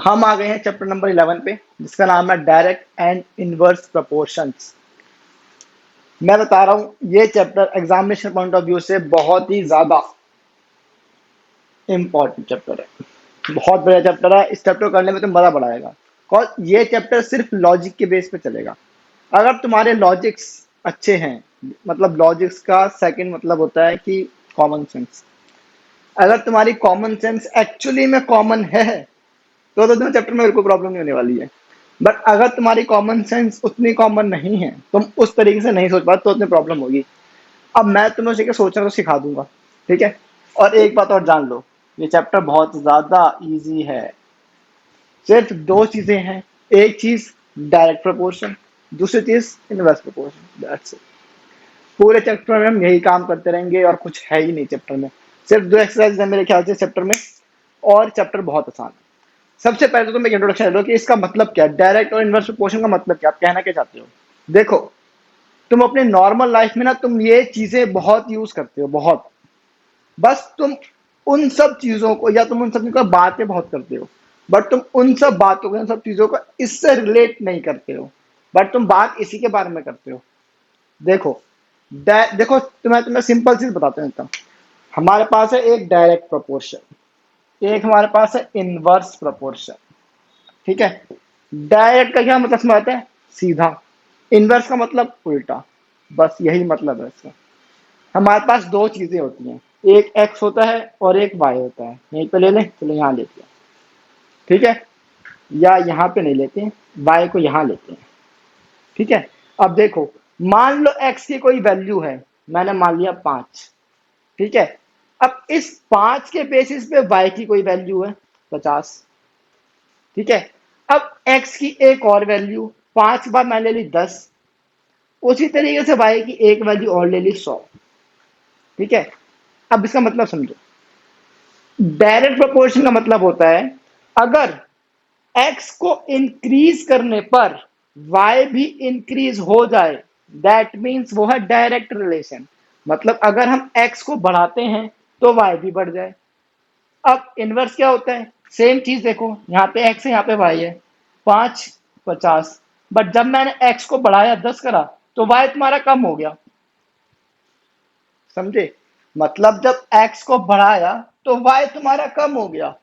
हम आ गए हैं चैप्टर नंबर 11 पे, जिसका नाम है डायरेक्ट एंड इनवर्स प्रोपोर्शंस। मैं बता रहा हूँ, ये chapter examination point of view से बहुत ही ज्यादा इंपॉर्टेंट चैप्टर है। बहुत बड़ा चैप्टर है। इस चैप्टर को करने में तो मजा बड़ा आएगा। और ये चैप्टर सिर्फ लॉजिक के बेस पे चलेगा। अगर तुम्हारे लॉजिक्स अच्छे हैं, मतलब लॉजिक्स का सेकंड मतलब होता है कि कॉमन सेंस। अगर तुम्हारी कॉमन सेंस एक्चुअली में कॉमन है तो तुम्हें चैप्टर में बिल्कुल प्रॉब्लम नहीं होने वाली है। बट अगर तुम्हारी कॉमन सेंस उतनी कॉमन नहीं है, तुम उस तरीके से नहीं सोच पाते, तो उसमें प्रॉब्लम होगी। अब मैं तुम्हें उसी के सोचना तो सिखा दूंगा, ठीक है। और एक बात और जान लो, ये चैप्टर बहुत ज्यादा इजी है। सिर्फ दो चीजें हैं। एक चीज डायरेक्ट प्रोपोर्शन, दूसरी चीज इनवर्स प्रोपोर्शन, दैट्स इट। पूरे चैप्टर में हम यही काम करते रहेंगे और कुछ है ही नहीं चैप्टर में। सिर्फ दो एक्सरसाइज है मेरे ख्याल से चैप्टर में, और चैप्टर बहुत आसान है। सबसे पहले तो तुम एक इंट्रोडक्शन दे दो कि इसका मतलब क्या है, डायरेक्ट और इनवर्स प्रोपोर्शन का मतलब क्या, आप कहना क्या चाहते हो। देखो, तुम अपने नॉर्मल लाइफ में ना, तुम ये चीजें बहुत यूज करते हो, बहुत। बस तुम उन सब चीजों को, या तुम उन सब चीजों को बातें बहुत करते हो, बट तुम उन सब बातों को, उन सब चीजों को इससे रिलेट नहीं करते हो, बट तुम बात इसी के बारे में करते हो। देखो, देखो, तुम्हें सिंपल चीज बताते हैं। हमारे पास है एक डायरेक्ट प्रोपोर्शन, एक हमारे पास है इनवर्स प्रोपोर्शन, ठीक है। डायरेक्ट का क्या मतलब समझ आता है, सीधा। इनवर्स का मतलब उल्टा। बस यही मतलब है इसका। हमारे पास दो चीजें होती हैं, एक एक्स होता है और एक वाई होता है। यहीं पे ले लें, चलो यहाँ लेते हैं, ठीक है। या यहाँ पे नहीं लेते हैं, वाई को यहाँ लेते हैं, ठीक है। अब देखो, मान लो एक्स की कोई वैल्यू है, मैंने मान लिया 5, ठीक है। अब इस 5 के बेसिस पे वाई की कोई वैल्यू है 50, ठीक है। अब x की एक और वैल्यू, 5 बार मैंने ले ली 10, उसी तरीके से y की एक वैल्यू और ले ली 100, ठीक है। अब इसका मतलब समझो, डायरेक्ट प्रोपोर्शन का मतलब होता है, अगर x को इंक्रीज करने पर y भी इंक्रीज हो जाए, दैट मीन्स वो है डायरेक्ट रिलेशन। मतलब अगर हम x को बढ़ाते हैं तो y भी बढ़ जाए। अब इनवर्स क्या होता है, सेम चीज देखो, यहाँ पे x है, यहाँ पे y है, 5 50, बट जब मैंने x को बढ़ाया 10 करा, तो y तुम्हारा कम हो गया। समझे, मतलब जब x को बढ़ाया तो y तुम्हारा कम हो गया।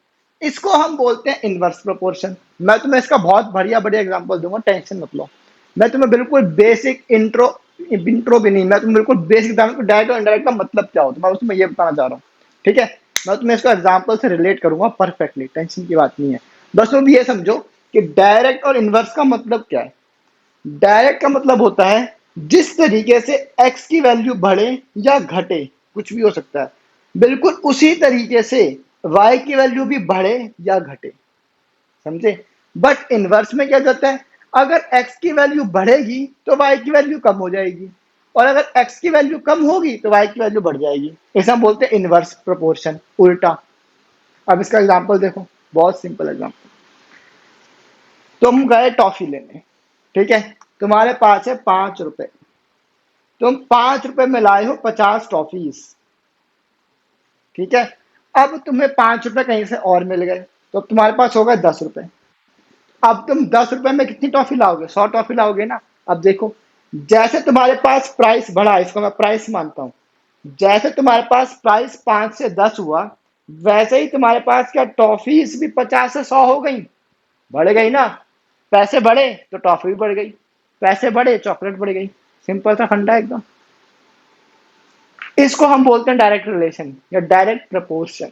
इसको हम बोलते हैं इनवर्स प्रोपोर्शन। मैं तुम्हें इसका बहुत बढ़िया बढ़िया एग्जांपल दूंगा, टेंशन मत लो। मैं तुम्हें बिल्कुल बेसिक इंट्रो इंट्रो भी नहीं, मैं तुम्हें बिल्कुल बेसिक डायरेक्ट और इनडायरेक्ट का मतलब क्या होता है, मैं उसमें ये बताना चाह रहा हूँ, ठीक है। मैं तुम्हें इसको एग्जाम्पल से रिलेट करूंगा परफेक्टली, टेंशन की बात नहीं है। बस तुम ये समझो कि डायरेक्ट और इनवर्स का मतलब क्या है। डायरेक्ट का मतलब होता है, जिस तरीके से x की वैल्यू बढ़े या घटे, कुछ भी हो सकता है, बिल्कुल उसी तरीके से y की वैल्यू भी बढ़े या घटे। समझे। बट इनवर्स में क्या जाता है, अगर x की वैल्यू बढ़ेगी तो y की वैल्यू कम हो जाएगी, और अगर x की वैल्यू कम होगी तो y की वैल्यू बढ़ जाएगी। ऐसा हम बोलते हैं इनवर्स प्रोपोर्शन, उल्टा। अब इसका एग्जांपल देखो, बहुत सिंपल एग्जांपल। तुम गए टॉफी लेने, ठीक है। तुम्हारे पास है 5 रुपए, तुम 5 रुपए में लाए हो 50 टॉफीज, ठीक है। अब तुम्हें 5 रुपए कहीं से और मिल गए, तो तुम्हारे पास हो गए 10 रुपए। अब तुम 10 रुपए में कितनी टॉफी लाओगे, 100 टॉफी लाओगे ना। अब देखो, जैसे तुम्हारे पास प्राइस बढ़ा, इसको मैं प्राइस मानता हूं, जैसे तुम्हारे पास प्राइस 5 से 10 हुआ, वैसे ही तुम्हारे पास क्या टॉफीज भी 50 से 100 हो गई, बढ़ गई ना। पैसे बढ़े तो टॉफी भी बढ़ गई, पैसे बढ़े चॉकलेट बढ़ गई। सिंपल सा फंडा एकदम। इसको हम बोलते हैं डायरेक्ट रिलेशन या डायरेक्ट प्रपोर्शन,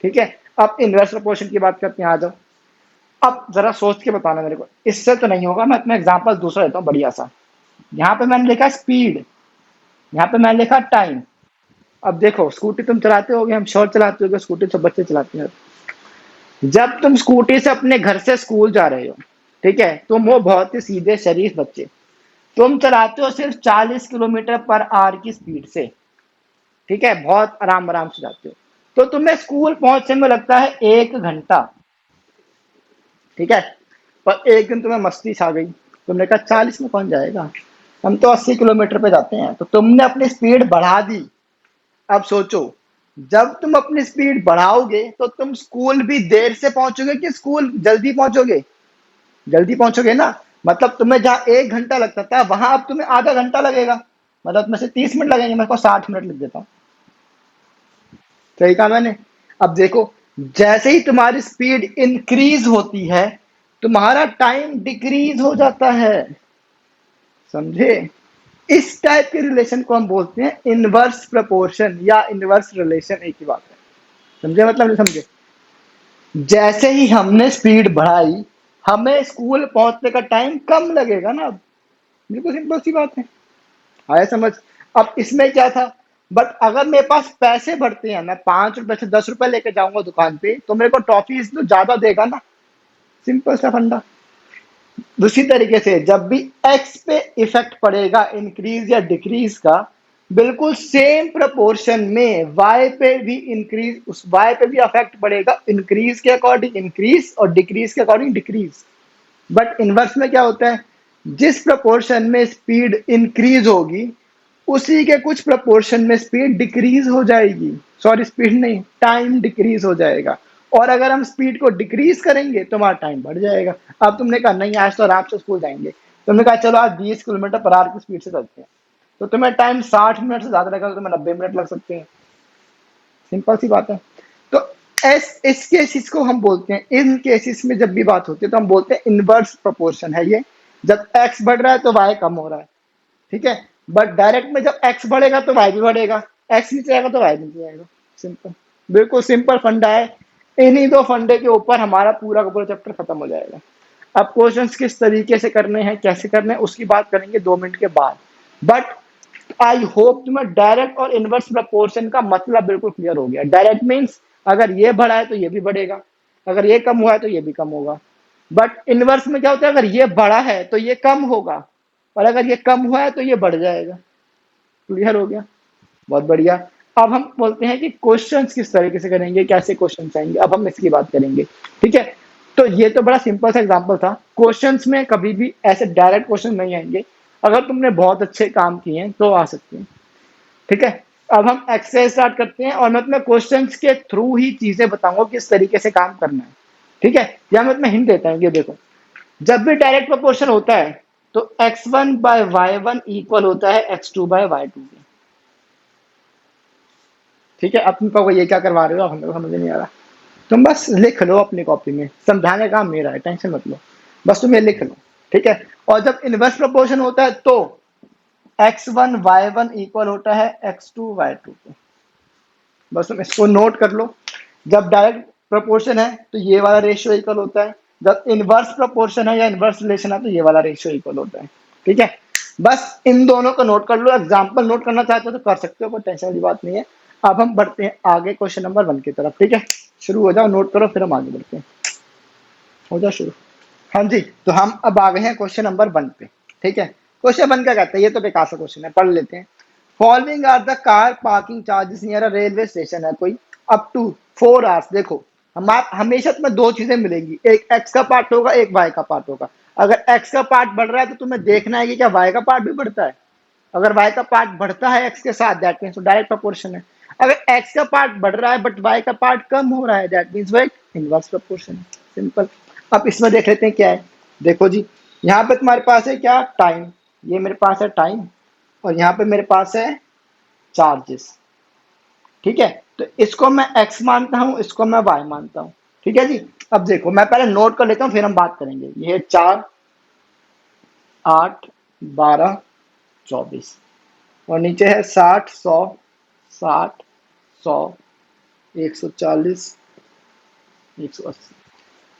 ठीक है। अब इनवर्स प्रपोर्शन की बात करते हैं, आ जाओ। अब जरा सोच के बताना मेरे को, इससे तो नहीं होगा। मैं तुम्हें एग्जांपल दूसरा देता हूँ बढ़िया सा। यहाँ पे मैंने लिखा स्पीड, यहाँ पे मैंने लिखा टाइम। अब देखो, स्कूटी तुम चलाते होगे, हम श्योर चलाते होगे, स्कूटी सब बच्चे चलाते हैं। जब तुम स्कूटी से अपने घर से स्कूल जा रहे हो, ठीक है, तुम वो बहुत ही सीधे शरीफ बच्चे, तुम चलाते हो सिर्फ 40 किलोमीटर पर आवर की स्पीड से, ठीक है, बहुत आराम आराम से जाते हो। तो तुम्हें स्कूल पहुंचने में लगता है 1 घंटा, ठीक है। पर एक दिन तुम्हें मस्ती छा गई, तुमने कहा 40 में कौन जाएगा, हम तो 80 किलोमीटर पे जाते हैं, तो तुमने अपनी स्पीड बढ़ा दी। अब सोचो, जब तुम अपनी स्पीड बढ़ाओगे तो तुम स्कूल भी देर से पहुंचोगे कि स्कूल जल्दी पहुंचोगे? जल्दी पहुंचोगे ना। मतलब तुम्हें जहाँ 1 घंटा लगता था वहां अब तुम्हें आधा घंटा लगेगा। मतलब तुम्हें से 30 मिनट लगेंगे, मैं को 60 मिनट लिख देता हूँ। सही कहा मैंने। अब देखो, जैसे ही तुम्हारी स्पीड इंक्रीज होती है तुम्हारा टाइम डिक्रीज हो जाता है। समझे? इस टाइप के रिलेशन को हम बोलते हैं इनवर्स प्रपोर्शन या इनवर्स रिलेशन, एक ही बात है। समझे मतलब नहीं समझे? जैसे ही हमने स्पीड बढ़ाई हमें स्कूल पहुंचने का टाइम कम लगेगा ना। अब बिल्कुल सिंपल सी बात है। आया समझ? अब इसमें क्या था, बट अगर मेरे पास पैसे बढ़ते हैं, मैं 5 रुपए से 10 रुपए लेके जाऊंगा दुकान पे, तो मेरे को टॉफी तो ज्यादा देगा ना। सिंपल सा फंडा। दूसरी तरीके से जब भी एक्स पे इफेक्ट पड़ेगा इंक्रीज या डिक्रीज का, बिल्कुल सेम प्रोपोर्शन में वाई पे भी इंक्रीज, उस वाई पे भी अफेक्ट पड़ेगा इंक्रीज के अकॉर्डिंग इंक्रीज और डिक्रीज के अकॉर्डिंग डिक्रीज। बट इनवर्स में क्या होता है, जिस प्रोपोर्शन में स्पीड इंक्रीज होगी उसी के कुछ प्रोपोर्शन में स्पीड डिक्रीज हो जाएगी। सॉरी, स्पीड नहीं, टाइम डिक्रीज हो जाएगा। और अगर हम स्पीड को डिक्रीज करेंगे तो हमारा टाइम बढ़ जाएगा। अब तुमने कहा नहीं आज तो आराम से स्कूल जाएंगे, तुमने कहा चलो आज 20 किलोमीटर पर आवर की स्पीड से चलते हैं, तो तुम्हें टाइम 60 मिनट से ज्यादा लगेगा, तो तुम्हें 90 मिनट लग सकते हैं। सिंपल सी बात है। तो इस केसेस को हम बोलते हैं, इन केसेस में जब भी बात होती है तो हम बोलते हैं इनवर्स प्रोपोर्शन है ये। जब एक्स बढ़ रहा है तो वाई कम हो रहा है। ठीक है। बट डायरेक्ट में जब एक्स बढ़ेगा तो वाई भी बढ़ेगा, एक्स नीचे आएगा तो वाई नीचे आएगा। सिंपल, बिल्कुल सिंपल फंडा है। इन्हीं दो फंडे के ऊपर हमारा पूरा का पूरा चैप्टर खत्म हो जाएगा। अब क्वेश्चंस किस तरीके से करने हैं, कैसे करने हैं, उसकी बात करेंगे 2 मिनट के बाद। बट आई होप तुम्हें डायरेक्ट और इनवर्स प्रपोर्शन का मतलब बिल्कुल क्लियर हो गया। डायरेक्ट मीन्स अगर ये बढ़ा है तो ये भी बढ़ेगा, अगर ये कम हुआ है तो ये भी कम होगा। बट इनवर्स में क्या होता है, अगर ये बढ़ा है तो ये कम होगा, और अगर ये कम हुआ है तो ये बढ़ जाएगा। क्लियर हो गया? बहुत बढ़िया। अब हम बोलते हैं कि क्वेश्चंस किस तरीके से करेंगे, कैसे क्वेश्चन आएंगे, अब हम इसकी बात करेंगे। ठीक है। तो ये तो बड़ा सिंपल सा एग्जांपल था। क्वेश्चंस में कभी भी ऐसे डायरेक्ट क्वेश्चन नहीं आएंगे, अगर तुमने बहुत अच्छे काम किए हैं तो आ सकते हैं। ठीक है। अब हम एक्सरसाइज स्टार्ट करते हैं और मैं तुम्हें क्वेश्चंस के थ्रू ही चीजें बताऊंगा किस तरीके से काम करना है। ठीक है। या मैं तुम्हें हिंट देता हूँ, ये देखो, जब भी डायरेक्ट प्रोपोर्शन होता है तो x1/y1 इक्वल होता है x2/y2 के। ठीक है। अब तुम कहोगे ये क्या करवा रहे हो, अब हमें को समझ नहीं आ रहा। तुम बस लिख लो अपनी कॉपी में, समझाने का काम मेरा है, टेंशन मत लो। बस तुम ये लिख लो। ठीक है। और जब इनवर्स प्रोपोर्शन होता है तो x1/y1 इक्वल होता है x2/y2 के। बस तुम इसको नोट कर लो। जब डायरेक्ट प्रोपोर्शन है तो ये वाला रेशियो इक्वल होता है, जब इनवर्स प्रोपोर्शन है या इनवर्स रिलेशन है तो ये वाला रेशियो इक्वल होता है। ठीक है। बस इन दोनों को नोट कर लो। एग्जाम्पल नोट करना चाहते हो तो कर सकते हो, कोई टेंशन वाली बात नहीं है। अब हम बढ़ते हैं आगे क्वेश्चन नंबर 1 की तरफ। ठीक है। शुरू हो जाओ, नोट करो, फिर हम आगे बढ़ते हैं। हो जाओ शुरू। हाँ जी, तो हम अब आ गए हैं क्वेश्चन नंबर 1 पे। ठीक है। क्वेश्चन 1 क्या कहता है, ये तो बेकार सा क्वेश्चन है, पढ़ लेते हैं। Following are the car parking charges near a railway station है कोई, अप टू 4 आवर्स। देखो, हम हमेशा तुम्हें दो चीजें मिलेंगी, एक एक्स का पार्ट होगा, एक वाई का पार्ट होगा। अगर एक्स का पार्ट बढ़ रहा है तो तुम्हें देखना है कि क्या वाई का पार्ट भी बढ़ता है। अगर वाई का पार्ट बढ़ता है एक्स के साथ, दैट मीन्स डायरेक्ट प्रोपोर्शन है। अगर एक्स का पार्ट बढ़ रहा है बट वाई का पार्ट कम हो रहा है, दैट मीन्स वो एक इनवर्स प्रोपोर्शन है। सिंपल। अब इसमें देख लेते हैं क्या है। देखो जी, यहाँ पे तुम्हारे पास है क्या, टाइम। ये मेरे पास है टाइम, और यहाँ पे मेरे पास है चार्जेस। ठीक है। तो इसको मैं x मानता हूं, इसको मैं y मानता हूं। ठीक है जी। अब देखो, मैं पहले नोट कर लेता हूं फिर हम बात करेंगे। ये 4, 8, 12, 24, और नीचे है 60, 100, 60, 100, 140, 180।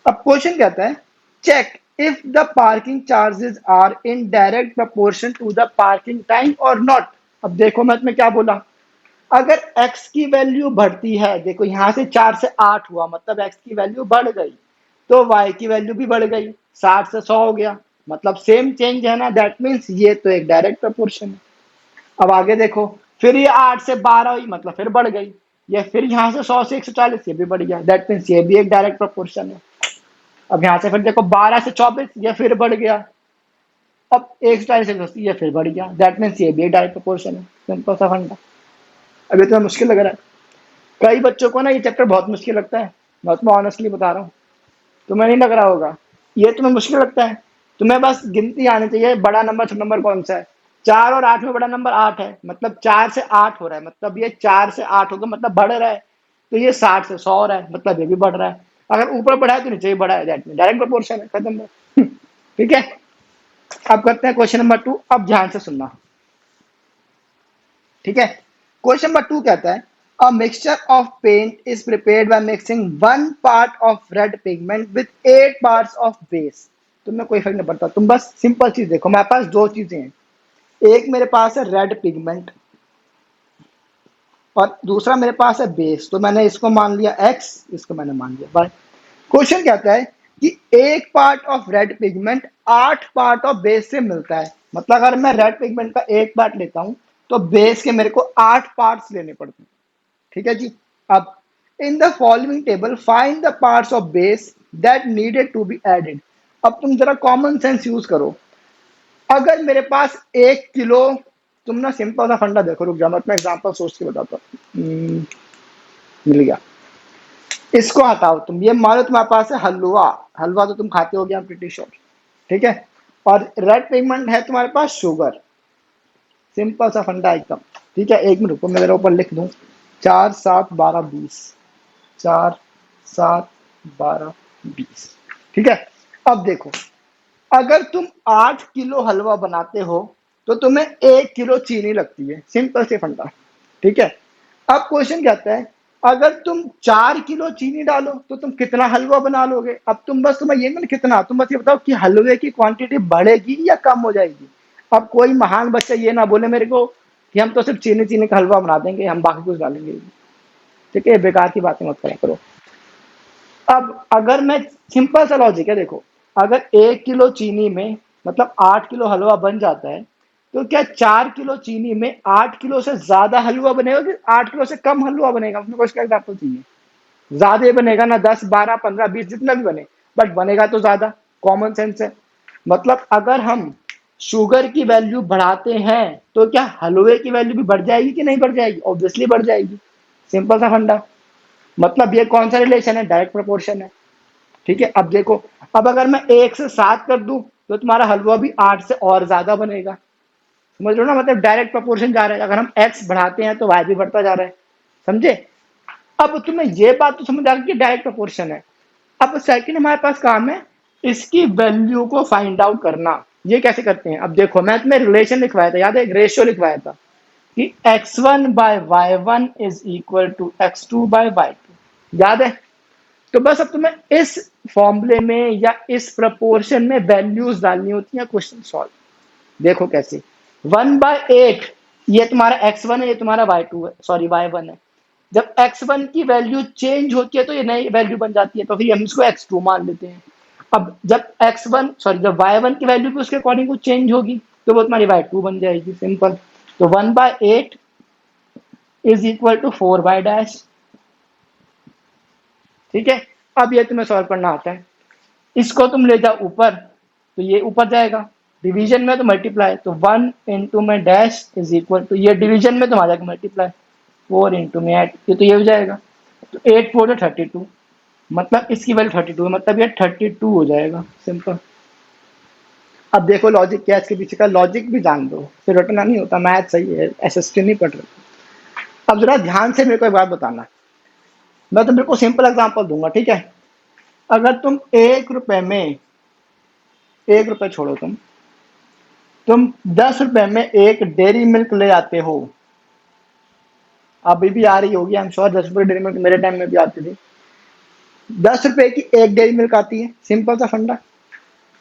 अब क्वेश्चन कहता है, check if the parking charges are in direct proportion to the parking time or not. अब देखो, मैं तुम्हें क्या बोला, अगर x की वैल्यू बढ़ती है, देखो यहां से 4 से 8 हुआ, मतलब x की वैल्यू बढ़ गई, तो y की वैल्यू भी बढ़ गई, 60 से 100 हो गया, मतलब सेम चेंज है ना। दैट मीन्स ये तो एक डायरेक्ट प्रोपोर्शन है। अब आगे देखो, फिर ये 8 से 12 हुई, मतलब फिर बढ़ गई। ये फिर यहाँ से 100 से 140, ये भी बढ़ गया, दैट मीन्स ये भी एक डायरेक्ट प्रोपोर्शन है। अब यहाँ से फिर देखो 12 से 24, ये फिर बढ़ गया। अब 140 से 180, ये फिर बढ़ गया, दैट मीन्स ये भी एक डायरेक्ट प्रोपोर्शन है। सिंपल सा फंडा। अभी तो मुश्किल लग रहा है। कई बच्चों को ना ये चैप्टर बहुत मुश्किल लगता है, मैं तुम्हें ऑनेस्टली बता रहा हूँ। तुम्हें नहीं लग रहा होगा, ये तुम्हें मुश्किल लगता है। तुम्हें बस गिनती आनी चाहिए, बड़ा नंबर छोटा नंबर कौन सा है। 4 और 8 में बड़ा नंबर 8 है, मतलब 4 से 8 हो रहा है, मतलब ये 4 से 8 होगा, मतलब बढ़ रहा है। तो ये 60 से 100 हो रहा है, मतलब ये भी बढ़ रहा है। अगर ऊपर बढ़ा है तो नीचे भी बढ़ा है, डायरेक्ट प्रोपोर्शन है, खत्म। ठीक है। अब करते हैं क्वेश्चन नंबर 2। अब ध्यान से सुनना, ठीक है। क्वेश्चन नंबर 2 कहता है, a mixture of paint is prepared by mixing 1 part of red pigment with 8 parts of base. तुम्हें कोई फर्क नहीं पड़ता, तुम बस सिंपल चीज देखो। मेरे पास दो चीजें हैं, एक मेरे पास है रेड पिगमेंट और दूसरा मेरे पास है बेस। तो मैंने इसको मान लिया एक्स, इसको मैंने मान लिया वाई। क्वेश्चन कहता है कि एक part of red pigment 8 part of base से मिलता है। मतलब अगर मैं रेड पिगमेंट का एक पार्ट लेता हूं तो बेस के मेरे को 8 पार्ट्स लेने पड़ते हैं। ठीक है जी। अब in the following table find the parts of base that needed to be added. अब तुम जरा कॉमन सेंस यूज करो। अगर मेरे पास 1 किलो, तुम ना सिंपल सा फंडा देखो, रुक जाओ मैं अपना एग्जांपल सोच के बताता हूँ। मिल गया। इसको हटाओ तुम, ये मानो तुम्हारे पास है हलवा। हलवा तो तुम खाते हो गया, प्रिटी श्योर। ठीक है। और रेड पिगमेंट है तुम्हारे पास शुगर। सिंपल सा फंडा एकदम। ठीक है, एक मिनट रुको, मैं जरा ऊपर लिख दूं। 4 7 12 20, 4 7 12 20। ठीक है। अब देखो, अगर तुम 8 किलो हलवा बनाते हो तो तुम्हें 1 किलो चीनी लगती है, सिंपल से फंडा। ठीक है। अब क्वेश्चन कहता है, अगर तुम 4 किलो चीनी डालो तो तुम कितना हलवा बना लोगे। अब तुम बस, तुम्हें ये नहीं कितना, तुम बस ये बताओ कि हलवे की क्वांटिटी बढ़ेगी या कम हो जाएगी। अब कोई महान बच्चा ये ना बोले मेरे को कि हम तो सिर्फ चीनी चीनी का हलवा बना देंगे, हम बाकी कुछ डालेंगे। ठीक है, बेकार की बातें मत करा करो। अब अगर मैं, सिंपल सा लॉजिक है देखो, अगर 1 किलो चीनी में मतलब 8 किलो हलवा बन जाता है, तो क्या 4 किलो चीनी में 8 किलो से ज्यादा हलवा बनेगा कि 8 किलो से कम हलवा बनेगा। उसमें कुछ का एग्जाम्पल चाहिए, ज्यादा ही बनेगा ना, 10 12 15 20 जितना भी बने, बट बनेगा तो ज्यादा। कॉमन सेंस है। मतलब अगर हम शुगर की वैल्यू बढ़ाते हैं तो क्या हलवे की वैल्यू भी बढ़ जाएगी कि नहीं बढ़ जाएगी। ऑब्वियसली बढ़ जाएगी, सिंपल सा फंडा। मतलब ये कौन सा रिलेशन है, डायरेक्ट प्रोपोर्शन है। ठीक है। अब देखो, अब अगर मैं 1 से 7 कर दूं तो तुम्हारा हलवा भी 8 से और ज्यादा बनेगा। समझ लो ना, मतलब डायरेक्ट प्रोपोर्शन जा रहा है। अगर हम एक्स बढ़ाते हैं तो वाई भी बढ़ता जा रहा है। समझे। अब तुम्हें ये बात तो समझ आ गई कि डायरेक्ट प्रोपोर्शन है। अब सेकंड हमारे पास काम है इसकी वैल्यू को फाइंड आउट करना। ये कैसे करते हैं, अब देखो मैं तुम्हें रिलेशन लिखवाया था, याद है, एक रेशियो लिखवाया था कि x1/y1 is equal to x2/y2, याद है। तो बस अब तुम्हें इस फॉर्मूले में या इस प्रपोर्शन में वैल्यूज डालनी होती है, क्वेश्चन सॉल्व। देखो कैसे, 1/8 ये तुम्हारा x1 है, ये तुम्हारा y2 है, सॉरी y1 है। जब x1 की वैल्यू चेंज होती है तो ये नई वैल्यू बन जाती है, तो फिर हम इसको x2 मान लेते हैं। अब जब x1 सॉरी जब y1 की वैल्यू भी उसके अकॉर्डिंग चेंज होगी तो वो तुम्हारी y2 बन जाएगी, सिंपल। तो 1/8 इज इक्वल टू 4/। ठीक है। अब ये तुम्हें सॉल्व करना आता है। इसको तुम ले जाओ ऊपर तो ये ऊपर जाएगा, डिवीजन में तो मल्टीप्लाई, तो 1 में डैश इज इक्वल टू, ये डिवीजन में तो आ जाएगा मल्टीप्लाई, 4 में ऐड, ये तो ये हो जाएगा। तो 8 4 32, मतलब इसकी वैल्यू 32 है, मतलब ये 32 हो जाएगा, सिंपल। अब देखो लॉजिक क्या है इसके पीछे का, लॉजिक भी जान दो, फिर रटना नहीं होता, मैथ सही है, एसएसटी नहीं पढ़ रहे। अब जरा ध्यान से मेरे को एक बात बताना, मैं तो बिल्कुल सिंपल एग्जांपल दूंगा। ठीक है। अगर तुम 1 रुपए में, 1 रुपए छोड़ो, तुम 10 रुपए में एक डेयरी मिल्क ले आते हो। अभी भी आ रही होगी, आई एम श्योर, 10 रुपए डेयरी मिल्क मेरे टाइम में भी आती थी। 10 रुपए की एक डेयरी मिल्क आती है, सिंपल सा फंडा।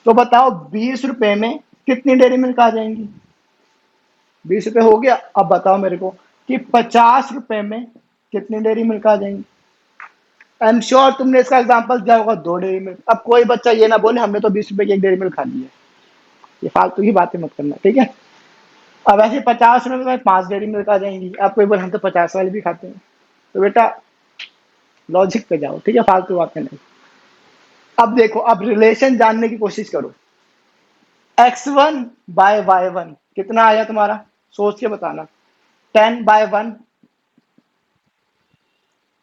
तो बताओ 20 रुपए में कितनी डेयरी मिल्क आ जाएंगी। 20 रुपए हो गया। अब बताओ मेरे को कि 50 रुपए में कितनी डेयरी मिल्क आ जाएंगी। आई एम श्योर तुमने इसका एग्जाम्पल दिया होगा, 2 डेयरी मिल्क। अब कोई बच्चा ये ना बोले हमने तो 20 रुपए की एक डेयरी मिल्क खा ली है, ये फालतू की बातें मत करना। ठीक है। अब ऐसे 50 रुपए में 5 डेयरी मिल्क आ जाएंगी। आप कोई बोले हम तो 50 वाली भी खाते हैं। तो बेटा लॉजिक पे जाओ, ठीक है, फालतू बातें नहीं। अब देखो, अब रिलेशन जानने की कोशिश करो। x1/y1 कितना आया तुम्हारा, सोच के बताना। 10/1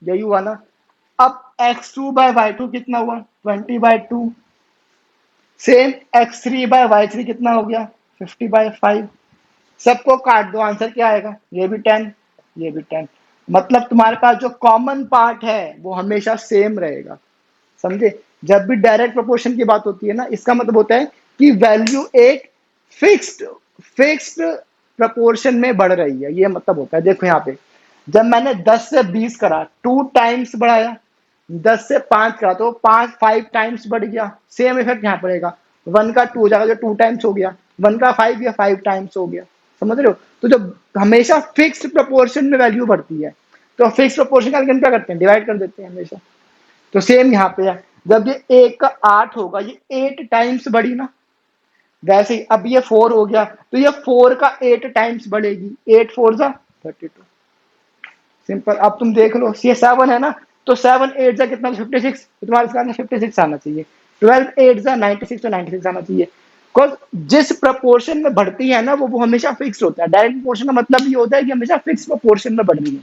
यही हुआ ना। अब x2/y2 कितना हुआ, 20/2। सेम x3/y3 कितना हो गया, 50/5। सबको काट दो, आंसर क्या आएगा, ये भी 10, ये भी 10। मतलब तुम्हारे पास जो कॉमन पार्ट है वो हमेशा सेम रहेगा, समझे। जब भी डायरेक्ट प्रोपोर्शन की बात होती है ना, इसका मतलब होता है कि वैल्यू एक फिक्स्ड फिक्स्ड प्रपोर्शन में बढ़ रही है, ये मतलब होता है। देखो यहाँ पे जब मैंने 10 से 20 करा, 2 टाइम्स बढ़ाया, 10 से 5 करा तो 5 टाइम्स बढ़ गया। सेम इफेक्ट यहाँ पड़ेगा, 1 का 2 हो जाएगा, जो 2 टाइम्स हो गया, 1 का 5 या 5 टाइम्स हो गया, समझ रहे हो। तो जब हमेशा फिक्स्ड प्रोपोर्शन में वैल्यू बढ़ती है, तो फिक्स प्रोपोर्शन का हम क्या करते हैं, डिवाइड कर देते हैं हमेशा। तो सेम यहाँ पे है, जब ये 1 का 8 होगा, ये 8 टाइम्स बढ़ी ना, वैसे ही अब ये 4 हो गया, तो ये 4 का 8 टाइम्स बढ़ेगी, 8 4 जा 32। सिंपल। अब तुम देख लो, ये 7 है ना, तो 7 8 जा कितना, 56। तो तुम्हारे इसका 56 आना चाहिए। 12 8 जा 96, तो 96 आना चाहिए। बिकॉज जिस प्रपोर्शन में बढ़ती है ना, वो हमेशा फिक्स होता है। डायरेक्ट प्रोपोर्शन का मतलब ये होता है कि हमेशा फिक्स प्रोपोर्शन में बढ़ रही है।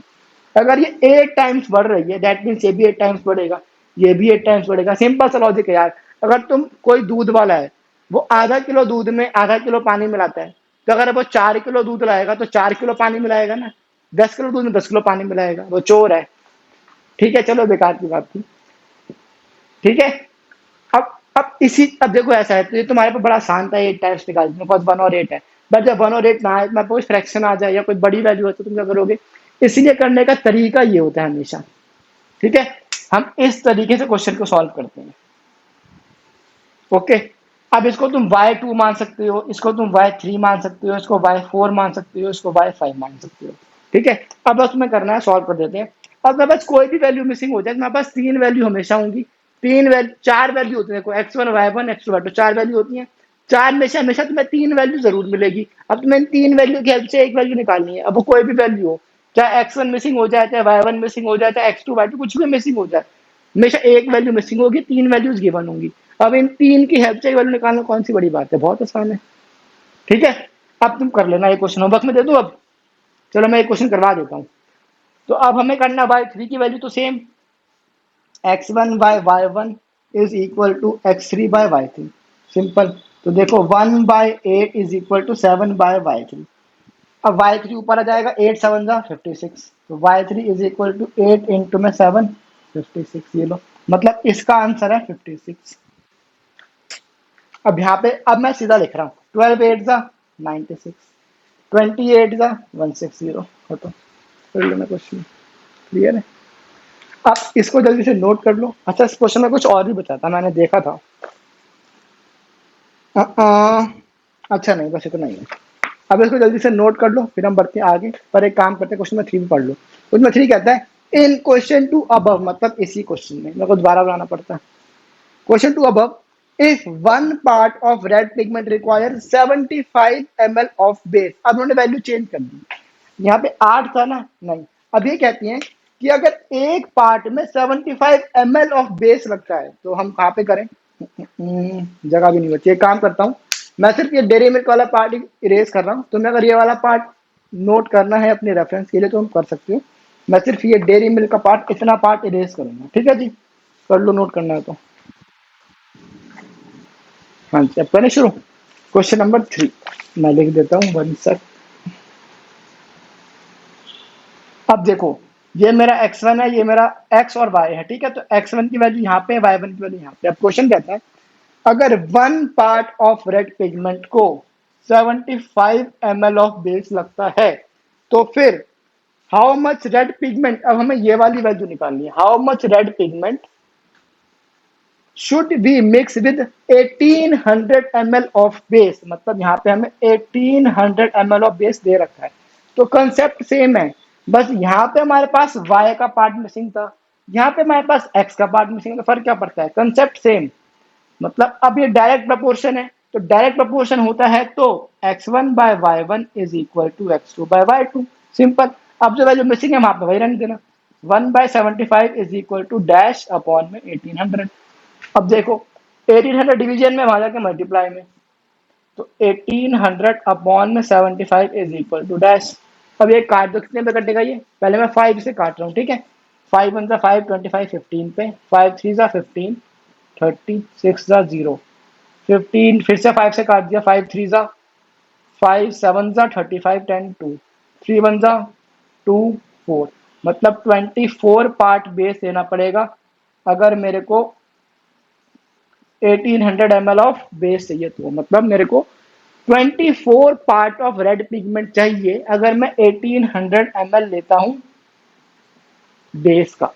अगर ये 8 टाइम्स बढ़ रही है, दैट मीन्स ये भी 8 टाइम्स बढ़ेगा, ये भी 8 टाइम्स बढ़ेगा। सिंपल सा लॉजिक है यार। अगर तुम, कोई दूध वाला है, वो आधा किलो दूध में आधा किलो पानी मिलाता है, तो अगर वो 4 किलो दूध लाएगा तो 4 किलो पानी मिलाएगा ना। 10 किलो दूध में 10 किलो पानी मिलाएगा, वो चोर है। ठीक है, चलो बेकार की बात थी। ठीक है। अब देखो ऐसा है, तो ये तुम्हारे पे बड़ा आसान था, 8 टाइम्स निकाल दो, 1 और 8 है। बट जब 1 और 8 ना आए, तुम्हारे पास फ्रैक्शन आ जाए या कोई बड़ी वैल्यू है, तो तुम क्या करोगे, इसलिए करने का तरीका ये होता है हमेशा। ठीक है, हम इस तरीके से क्वेश्चन को सॉल्व करते हैं। ओके। अब इसको तुम y2 मान सकते हो, इसको तुम y3 मान सकते हो, इसको y4 मान सकते हो, इसको y5 मान सकते हो। ठीक है। अब बस तुम्हें करना है, सॉल्व कर देते हैं। अब मेरे पास कोई भी वैल्यू मिसिंग हो जाए, मेरे पास 3 वैल्यू हमेशा होंगी। 3 वैल्यू, 4 वैल्यू होती है, देखो x1 y1 x2 y2, 4 value होती है। 4 में से हमेशा तुम्हें 3 वैल्यू जरूर मिलेगी। अब तुम्हें इन 3 वैल्यू की हेल्प से एक वैल्यू निकालनी है। अब वो कोई भी वैल्यू हो, चाहे x1 मिसिंग हो जाए, चाहे y1 मिसिंग हो जाए, चाहे x2 y2 कुछ भी मिसिंग हो जाए, हमेशा एक वैल्यू मिसिंग होगी, 3 वैल्यूज गिवन होंगी। अब इन 3 की हेल्प से वैल्यू निकालना कौन सी बड़ी बात है, बहुत आसान है। ठीक है। अब तुम कर लेना, ये क्वेश्चन होमवर्क में दे दो अब। चलो मैं एक क्वेश्चन करवा देता हूँ। तो अब हमें करना, y3 की वैल्यू तो same, x1/y1 is equal to x3/y3। Simple. तो देखो 1/8 इज इक्वल टू 7/y3। अब y3 ऊपर आ जाएगा, 8 7 जा 56, तो y3 इज इक्वल टू 8 × 7 56। ये लो, मतलब इसका आंसर है 56। अब यहाँ पे अब मैं सीधा लिख रहा हूँ, 12 8 जा 96, 28 जा 160। तो कर लेना क्वेश्चन, क्लियर है। अब इसको जल्दी से नोट कर लो। अच्छा, इस क्वेश्चन में कुछ और भी बचा था, मैंने देखा था। अच्छा नहीं, बस इतना ही है। अब इसको जल्दी से नोट कर लो, फिर हम बढ़ते हैं आगे। पर एक काम करते हैं, क्वेश्चन में 3 भी पढ़ लो। क्वेश्चन में 3 कहता है, इन क्वेश्चन टू अबव, मतलब इसी क्वेश्चन में मेरे को दोबारा बनाना पड़ता है। Question two above, if one part of red pigment requires 75 ml of base। अब उन्होंने वैल्यू चेंज कर दी, यहाँ पे 8 था ना, नहीं। अब ये कहती हैं कि अगर एक पार्ट में 75 ml ऑफ बेस लगता है, तो हम कहाँ पे करें, जगह भी नहीं बची। एक काम करता हूँ, मैं सिर्फ ये डेयरी मिल्क वाला पार्ट इरेज कर रहा हूँ। तुम्हें अगर ये वाला पार्ट नोट करना है अपने रेफरेंस के लिए, तो हम कर सकते हो। मैं सिर्फ ये डेयरी मिल्क का पार्ट, इतना पार्ट इरेज करूंगा। ठीक है जी, कर लो, नोट करना है तो। हाँ जी, अब करें शुरू। क्वेश्चन नंबर 3 मैं लिख देता हूँ, 1 सेक। अब देखो, ये मेरा x1 है, ये मेरा x और y है। ठीक है, तो x1 की वैल्यू यहाँ पे, y1 की वैल्यू यहाँ पे। अब क्वेश्चन कहता है, अगर one part of red pigment को 75 ml ऑफ बेस लगता है, तो फिर हाउ मच रेड पिगमेंट, अब हमें ये वाली वैल्यू निकालनी है, how much red pigment should be mix with 1800 ml of base. मतलब यहाँ पे हमें 1800 ml ऑफ बेस दे रखा है। तो कंसेप्ट सेम है, बस यहाँ पे हमारे पास y का पार्ट मिसिंग था, यहाँ पे हमारे पास x का पार्ट मिसिंग है। तो फर्क क्या पड़ता है, कंसेप्ट सेम। मतलब अब ये डायरेक्ट प्रपोर्शन है, तो डायरेक्ट प्रपोर्शन होता है तो x1/y1 is equal to x2/y2। Simple. अब जो वैल्यू मिसिंग है वहां पे वही रहने देना, 1/75 is equal to dash upon में 1800। अब देखो, 1800 डिवीजन में, वहां जाके मल्टीप्लाई में, तो 1800 अपॉन में 75 इज इक्वल टू डैश। अब ये काट दो, कितने पे कटेगा ये, पहले मैं 5 से काट रहा हूँ। ठीक है, 5 1 5, 25 15 पे, 5 3 15, 30, 6 0, 15 फिर से 5 से काट दिया, 5 3 5 7 35, 10 2, 3 1 2 4, मतलब 24 पार्ट बेस देना पड़ेगा अगर मेरे को 1800 ml ऑफ बेस चाहिए। तो मतलब मेरे को 24 पार्ट ऑफ रेड पिगमेंट चाहिए अगर मैं 1800 ml लेता हूं बेस का।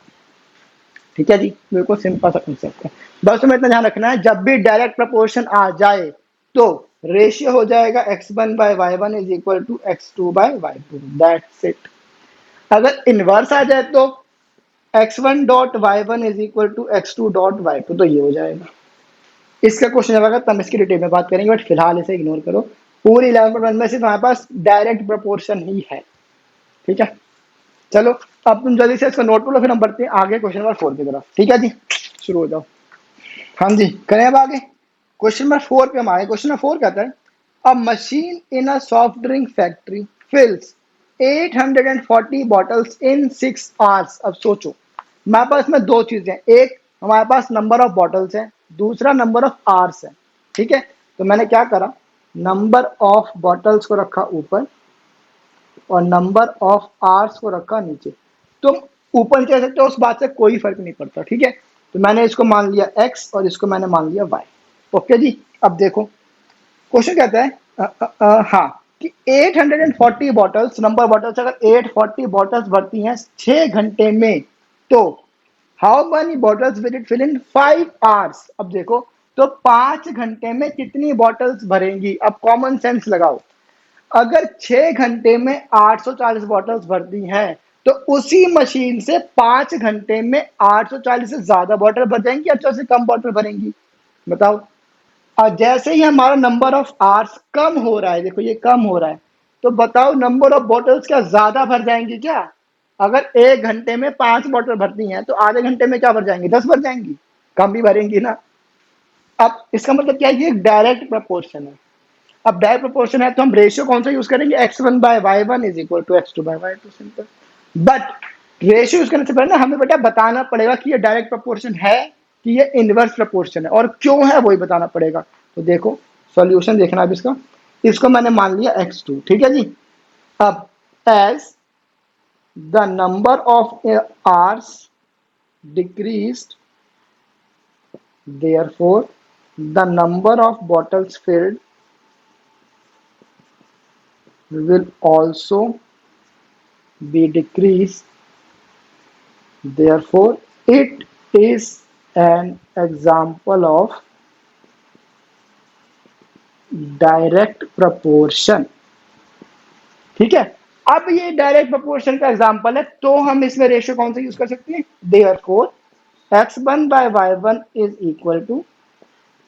ठीक है जी, बिल्कुल सिंपल सा कंसेप्ट है। बस तुम्हें इतना ध्यान रखना है, जब भी डायरेक्ट प्रपोर्शन आ जाए तो रेशियो हो जाएगा x1 by y1 is equal to x2 by y2, that's it. अगर इनवर्स आ जाए तो x1 dot y1 is equal to x2 dot y2, तो ये हो जाएगा। इसका क्वेश्चन जब आएगा तब इसकी डिटेल में बात करेंगे, बट फिलहाल इसे इग्नोर करो। पूरी 11.1 में सिर्फ हमारे पास डायरेक्ट प्रपोर्शन ही है। ठीक है, चलो अब तुम जल्दी से इसका नोट कर लो, फिर हम बढ़ते हैं आगे क्वेश्चन नंबर 4 की तरफ। ठीक है जी, शुरू हो जाओ। हाँ जी, करें अब आगे। क्वेश्चन नंबर 4 पे हम आए। क्वेश्चन नंबर 4 कहता है a machine in a soft drink factory fills 840 bottles in 6 hours. अब सोचो, हमारे पास में दो चीजें हैं, एक हमारे पास नंबर ऑफ बॉटल्स है, दूसरा नंबर ऑफ आवर्स है। ठीक है, तो मैंने क्या करा, नंबर ऑफ बॉटल्स को रखा ऊपर और नंबर ऑफ आवर्स को रखा नीचे। तुम ऊपर कह सकते हो, उस बात से कोई फर्क नहीं पड़ता। ठीक है, तो मैंने इसको मान लिया x और इसको मैंने मान लिया y। ओके जी, अब देखो क्वेश्चन कहता है हाँ कि 840 बॉटल्स, नंबर बॉटल्स अगर 840 बॉटल्स भरती हैं 6 घंटे में, तो how many bottles will it fill in 5 hours. अब देखो, तो 5 घंटे में कितनी बॉटल्स भरेंगी। अब कॉमन सेंस लगाओ, अगर 6 घंटे में 840 बॉटल्स भरती हैं तो उसी मशीन से 5 घंटे में 840 से ज्यादा बॉटल भर जाएंगी या से कम बॉटल भरेंगी, बताओ। और जैसे ही हमारा नंबर ऑफ आवर्स कम हो रहा है, देखो ये कम हो रहा है, तो बताओ नंबर ऑफ बॉटल्स क्या ज्यादा भर जाएंगी क्या। अगर 1 घंटे में 5 बॉटल भरती हैं तो आधे घंटे में क्या भर जाएंगी, 10 भर जाएंगी, कम भी भरेंगी ना। अब इसका मतलब क्या है, ये डायरेक्ट प्रपोर्शन है। अब डायरेक्ट प्रोपोर्शन है तो हम रेशियो कौन सा यूज करेंगे, x1 by y1 is equal to x2 by y2, simple. But ratio use करने से पहले ना हमें बेटा बताना पड़ेगा कि ये डायरेक्ट प्रोपोर्शन है कि ये इनवर्स प्रोपोर्शन है, और क्यों है वही बताना पड़ेगा। तो देखो सॉल्यूशन देखना अब इसका, इसको मैंने मान लिया x2। ठीक है जी, अब as the number of hours decreased therefore the number of bottles filled will also be decreased, therefore it is an example of direct proportion. ठीक है, अब ये डायरेक्ट प्रपोर्शन का एग्जांपल है तो हम इसमें रेशियो कौन सा यूज कर सकते हैं, therefore x1 by y1 is equal to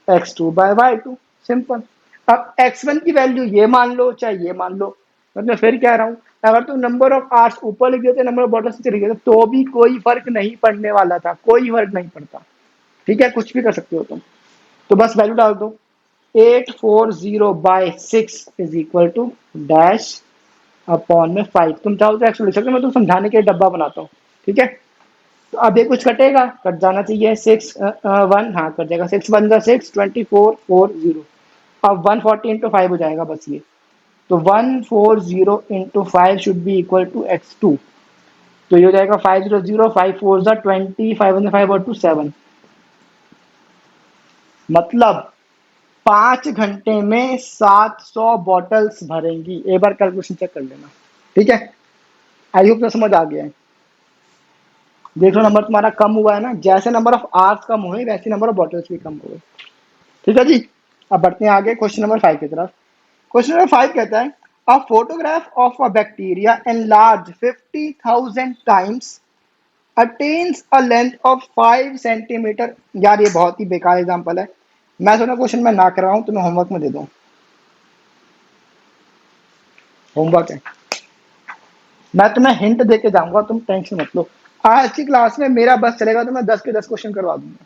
x2 by y2, simple. अब x1 की वैल्यू ये मान लो चाहे ये मान लो, मतलब फिर कह रहा हूं, अगर तुम नंबर ऑफ आवर्स ऊपर लिख देते, नंबर ऑफ बॉटल्स नीचे लिख देते, तो भी कोई फर्क नहीं पड़ने वाला था, कोई फर्क नहीं पड़ता। ठीक है, कुछ भी कर सकते हो तुम, तो बस वैल्यू डाल दो, 840/6 is equal to dash upon में 5। तुम चाहो तो एक्चुअली लिख सकते हो, मैं तुम समझाने के लिए डब्बा बनाता हूँ। ठीक है, तो अब ये कुछ कटेगा, कट जाना चाहिए, 6 1, हाँ कट जाएगा, 6 1 6, 24 4 0। अब 140 × 5 हो जाएगा बस ये, तो 140 × 5 should be equal to x2। तो ये हो जाएगा 500, 5 4 20, 5 1 5 और 2 7, मतलब 5 घंटे में 700 बॉटल्स भरेंगी। एक बार कैलकुलेशन चेक कर लेना। ठीक है, आई होप तो समझ आ गया है। देख लो नंबर तुम्हारा कम हुआ है ना, जैसे नंबर ऑफ आवर्स कम हुए वैसे नंबर ऑफ बॉटल्स भी कम हुए। ठीक है जी, अब बढ़ते हैं आगे क्वेश्चन नंबर 5 की तरफ। क्वेश्चन नंबर 5 कहता है a photograph of a bacteria enlarge 50,000 times attains a length of 5 centimetre. यार ये बहुत ही बेकार एग्जांपल है, मैं सोचा क्वेश्चन मैं ना कर रहा हूं, तुम्हें होमवर्क में दे दूं। होमवर्क है, मैं तुम्हें हिंट दे के जाऊंगा, तुम टेंशन मत लो। आज की क्लास में मेरा बस चलेगा तो मैं 10 के 10 क्वेश्चन करवा दूंगा।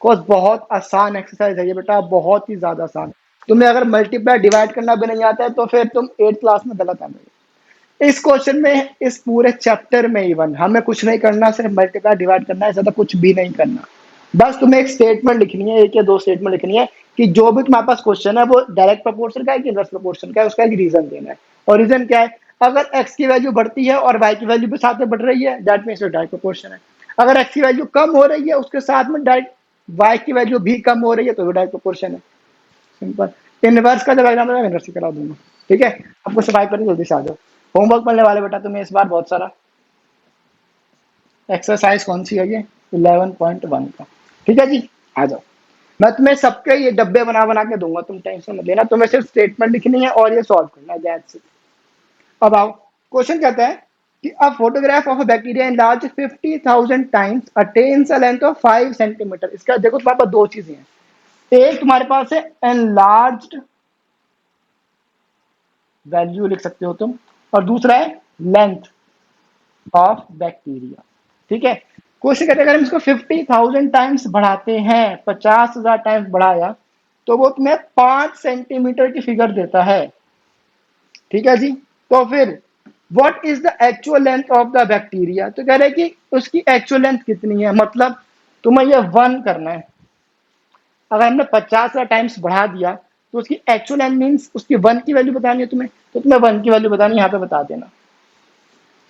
कोर्स बहुत आसान एक्सरसाइज है ये बेटा, बहुत ही ज्यादा आसान। तुम्हें अगर मल्टीप्लाई डिवाइड करना भी नहीं आता है तो फिर तुम 8th क्लास में गलत आ गए। इस क्वेश्चन में, इस पूरे चैप्टर में इवन हमें कुछ नहीं करना, सिर्फ मल्टीप्लाई डिवाइड करना है, ज्यादा कुछ भी नहीं करना। बस तुम्हें एक स्टेटमेंट लिखनी है, एक या दो स्टेटमेंट लिखनी है कि जो भी तुम्हारे पास क्वेश्चन है वो डायरेक्ट प्रोपोर्शन का है कि इनवर्स प्रोपोर्शन का है, उसका एक रीजन देना है। और रीजन क्या है? अगर x की वैल्यू बढ़ती है और y की वैल्यू भी साथ में बढ़ रही है, दैट मीन्स डायरेक्ट प्रोपोर्शन है। अगर x की वैल्यू कम हो रही है उसके साथ में डायरेक्ट y की वैल्यू भी कम हो रही है तो वो डायरेक्ट प्रोपोर्शन है। सिंपल। इनवर्स का जब एग्जाम है इनवर्स ही करा दूंगा। ठीक है, आपको सब्सक्राइब करके जल्दी से आ जाओ। होमवर्क पढ़ने वाले बेटा तुम्हें इस बार बहुत सारा। एक्सरसाइज कौन सी है ये? 11.1 का। ठीक है जी, आ जाओ। मैं तुम्हें सबके ये डब्बे बना बना के दूंगा, तुम टेंशन मत लेना, तुम्हें सिर्फ स्टेटमेंट लिखनी है और ये सॉल्व करना है, दैट्स इट। अब आओ, क्वेश्चन कहता है कि a photograph of a bacteria in large 50,000 times attains a length of 5 centimetre. इसका देखो तुम्हारे पास दो चीजें हैं, एक तुम्हारे पास है एनलार्ज्ड वैल्यू लिख सकते हो तुम, और दूसरा है लेंथ ऑफ बैक्टीरिया। ठीक है, क्वेश्चन कहते हैं अगर हम इसको 50,000 टाइम्स बढ़ाते हैं, 50,000 टाइम्स बढ़ाया तो वो तुम्हें 5 सेंटीमीटर की फिगर देता है। ठीक है जी, तो फिर what is the actual length of the bacteria? तो कह रहे हैं कि उसकी एक्चुअल लेंथ कितनी है, मतलब तुम्हें ये 1 करना है। अगर हमने 50,000 टाइम्स बढ़ा दिया तो उसकी एक्चुअल लेंथ मीन्स उसकी 1 की वैल्यू बतानी है तुम्हें, तो तुम्हें 1 की वैल्यू बतानी है, यहाँ पे बता देना।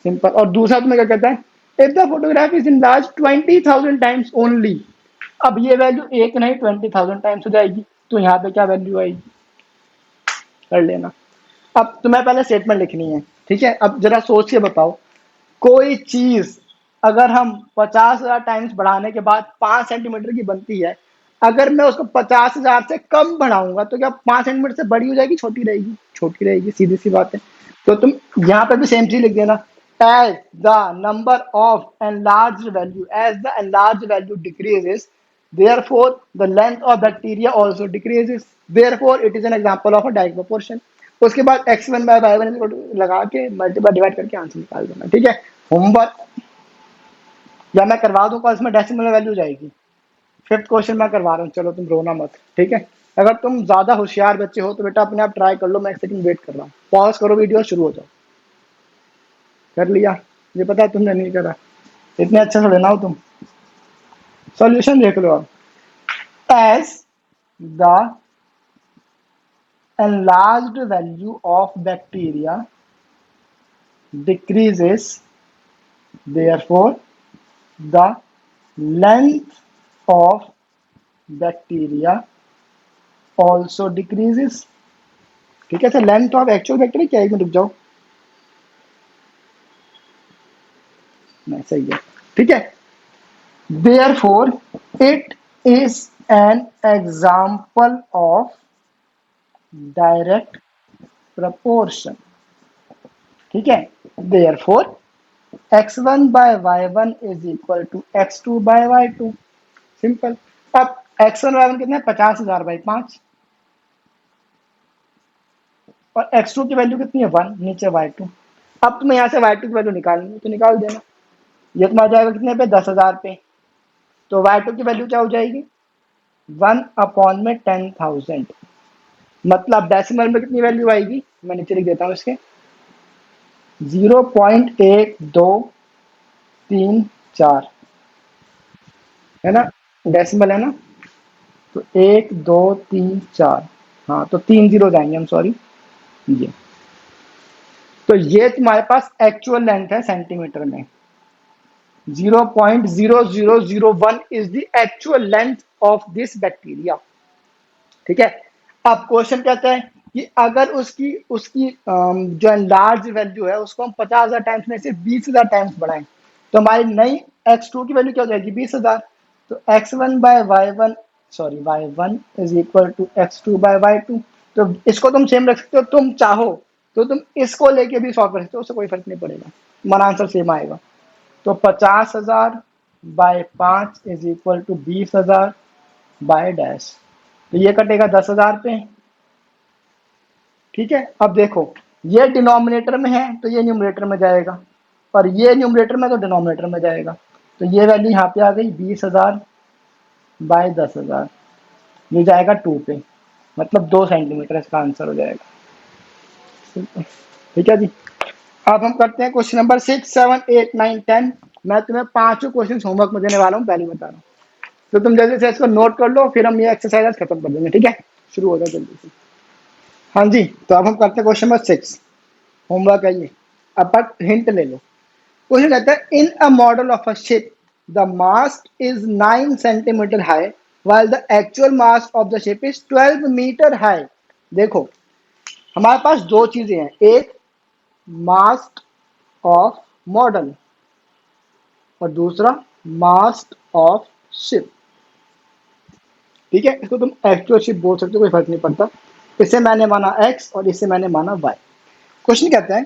सिंपल। और दूसरा तुम्हें क्या कहता है, if the photograph is in large 20,000 times only. अब ये वैल्यू एक नहीं 20,000 टाइम्स हो जाएगी, तो यहाँ पे क्या वैल्यू आएगी, कर लेना। अब तुम्हें पहले स्टेटमेंट लिखनी है। ठीक है, अब जरा सोच के बताओ, कोई चीज अगर हम 50,000 टाइम्स बढ़ाने के बाद 5 सेंटीमीटर की बनती है, अगर मैं उसको 50,000 से कम बढ़ाऊंगा तो क्या 5 सेंटीमीटर से बड़ी हो जाएगी, छोटी रहेगी? छोटी रहेगी, सीधी सी बात है। तो तुम यहाँ पे भी सेम चीज लिख देना, as the number of enlarge value, as the enlarge value decreases, therefore the length of bacteria also decreases, therefore it is an example of a direct proportion। उसके बाद x1 by y1 लगा के multiply divide करके answer निकाल देना। ठीक है, homework या मैं करवा दूं कल, इसमें डेसिमल वैल्यू जाएगी। फिफ्थ क्वेश्चन मैं करवा रहा हूँ, चलो तुम रोना मत। ठीक है, अगर तुम ज्यादा होशियार बच्चे हो तो बेटा अपने आप ट्राई कर लो, मैं एक सेकंड वेट कर रहा हूँ, पॉज करो वीडियो, शुरू हो जाओ। कर लिया? ये पता है तुमने नहीं करा, इतने अच्छे से लेना हो तुम। सॉल्यूशन देख लो अब। As the enlarged value of bacteria decreases, therefore the length of bacteria also decreases। ठीक है, sir length of actual bacteria क्या है, एक मिनट रुक जाओ, नहीं सही है। ठीक है, therefore it is an example of direct proportion। ठीक है, therefore x1 by y1 is equal to x2 by y2। Simple. अब x1 y1 कितना है, 50,000 बाई 5, और x2 की वैल्यू कितनी है 1, नीचे y2। अब तुम्हें यहाँ से y2 की वैल्यू निकालनी है तो निकाल देना। ये तुम्हारा जाएगा कितने पे, 10,000 पे, तो y2 की वैल्यू क्या हो जाएगी, 1 अपॉन में 10,000। मतलब डेसिमल में कितनी वैल्यू आएगी, मैं नीचे लिख देता हूँ इसके, 0.1234 है ना, डेसिमल है ना, तो 1 2 3 4, हाँ तो 3 जीरो जाएंगे हम, सॉरी ये। तो ये तुम्हारे पास एक्चुअल लेंथ है सेंटीमीटर में, 0.0001 is the actual length of this bacteria. ठीक है, अब क्वेश्चन कहता है कि अगर उसकी उसकी जो लार्ज वैल्यू है उसको हम 50,000 टाइम्स में से 20,000 टाइम्स बढ़ाएं तो हमारी नई x2 की वैल्यू क्या हो जाएगी, 20,000। तो x1 by y1, sorry y1 is equal to x2 by y2। तो इसको तुम सेम रख सकते हो, तुम चाहो तो तुम इसको लेके भी सॉल्व कर सकते हो, उससे कोई फर्क नहीं पड़ेगा, तुम्हारा आंसर सेम आएगा। तो 50,000 by 5 is equal to 20,000 by dash, तो ये कटेगा 10,000 पे। ठीक है, अब देखो ये डिनोमिनेटर में है तो ये न्यूमरेटर में जाएगा, और ये न्यूमरेटर में तो डिनोमिनेटर में जाएगा, तो ये वैल्यू यहाँ पे आ गई 20,000 बाय 10,000, ये जाएगा 2 पे, मतलब 2 सेंटीमीटर इसका आंसर हो जाएगा। ठीक है जी, अब हम करते हैं क्वेश्चन नंबर 6, 7, 8, 9, 10। मैं तुम्हें पांचों क्वेश्चन होमवर्क में देने वाला हूँ, पहले बता रहा हूँ। तो तुम जल्दी से इसको नोट कर लो, फिर हम ये एक्सरसाइज खत्म कर देंगे, ठीक है? शुरू हो जाए जल्दी से। हाँ जी, तो अब हम करते हैं क्वेश्चन नंबर 6। होमवर्क है ये, अब हिंट ले लो। क्वेश्चन कहता है, in a model of a ship the mast is 9 centimetre high while the actual mass of the ship is 12 metre high. देखो, हमारे पास दो चीजें हैं, एक मास्ट ऑफ मॉडल और दूसरा मास्ट ऑफ शिप। ठीक है, इसको तुम एक्चुअल शिप बोल सकते हो, कोई फर्क नहीं पड़ता। इसे मैंने माना x और इसे मैंने माना y। क्वेश्चन कहता है